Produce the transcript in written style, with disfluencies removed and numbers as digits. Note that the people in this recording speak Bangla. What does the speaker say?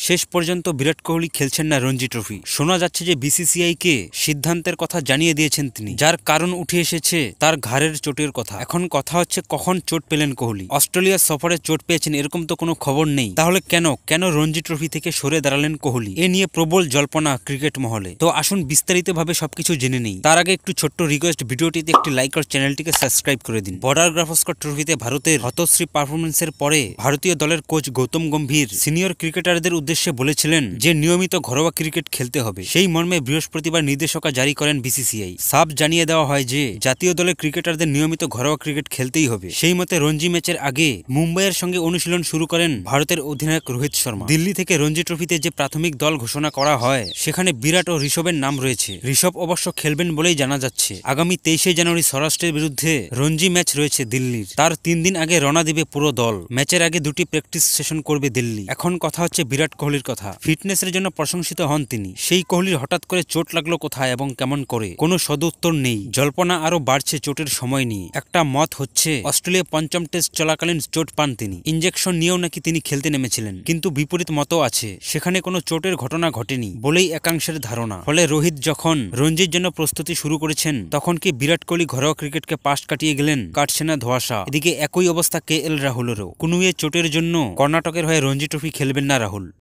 শেষ পর্যন্ত বিরাট কোহলি খেলছেন না রঞ্জি ট্রফি। শোনা যাচ্ছে যে বিসিসিআই কে সিদ্ধান্তের কথা জানিয়ে দিয়েছেন তিনি, যার কারণ উঠে এসেছে তার ঘাড়ের চোটের কথা। এখন কথা হচ্ছে কখন চোট পেলেন কোহলি। অস্ট্রেলিয়ার সফরে চোট পেয়েছেন এরকম তো কোনো খবর নেই, তাহলে কেন রঞ্জি ট্রফি থেকে সরে দাঁড়ালেন কোহলি? এ নিয়ে প্রবল জল্পনা ক্রিকেট মহলে। তো আসুন বিস্তারিতভাবে সবকিছু জেনে নেই। তার আগে একটু ছোট্ট রিকোয়েস্ট, ভিডিওটিতে একটি লাইক আর চ্যানেলটিকে সাবস্ক্রাইব করে দিন। বর্ডার গাভাস্কর ট্রফিতে ভারতের হতশ্রী পারফরমেন্সের পরে ভারতীয় দলের কোচ গৌতম গম্ভীর সিনিয়র ক্রিকেটারদের উদ্দেশ্যে বলেছিলেন যে নিয়মিত ঘরোয়া ক্রিকেট খেলতে হবে। সেই মর্মে বৃহস্পতিবার নির্দেশিকা জারি করেন বিসিসিআই। সাফ জানিয়ে দেওয়া হয় যে জাতীয় দলের ক্রিকেটারদের নিয়মিত ঘরোয়া ক্রিকেট খেলতেই হবে। সেই মতে রঞ্জি ম্যাচের আগে মুম্বাইয়ের সঙ্গে অনুশীলন শুরু করেন ভারতের অধিনায়ক রোহিত শর্মা। দিল্লি থেকে রঞ্জি ট্রফিতে যে প্রাথমিক দল ঘোষণা করা হয় সেখানে বিরাট ও ঋষভের নাম রয়েছে। ঋষভ অবশ্য খেলবেন বলেই জানা যাচ্ছে। আগামী 23শে জানুয়ারি সৌরাষ্ট্রের বিরুদ্ধে রঞ্জি ম্যাচ রয়েছে দিল্লির। তার 3 দিন আগে রওনা দিবে পুরো দল। ম্যাচের আগে 2টি প্র্যাকটিস সেশন করবে দিল্লি। এখন কথা হচ্ছে বিরাট কোহলির কথা। ফিটনেসের জন্য প্রশংসিত হন তিনি। সেই কোহলির হঠাৎ করে চোট লাগলো কোথায় এবং কেমন করে, কোনো সদুত্তর নেই। জল্পনা আরো বাড়ছে চোটের সময় নিয়ে। একটা মত হচ্ছে অস্ট্রেলিয়া 5ম টেস্ট চলাকালীন চোট পান তিনি। ইনজেকশন নিয়েও নাকি তিনি খেলতে নেমেছিলেন, কিন্তু বিপরীত মতও আছে, সেখানে কোনো চোটের ঘটনা ঘটেনি বলেই একাংশের ধারণা। ফলে রোহিত যখন রঞ্জির জন্য প্রস্তুতি শুরু করেছেন তখন কি বিরাট কোহলি ঘরোয়া ক্রিকেটকে পাশ কাটিয়ে গেলেন? কাটছে না ধোঁয়াশা। এদিকে একই অবস্থা KL রাহুলেরও। কুনুয়ে চোটের জন্য কর্ণাটকের হয়ে রঞ্জি ট্রফি খেলবেন না রাহুল।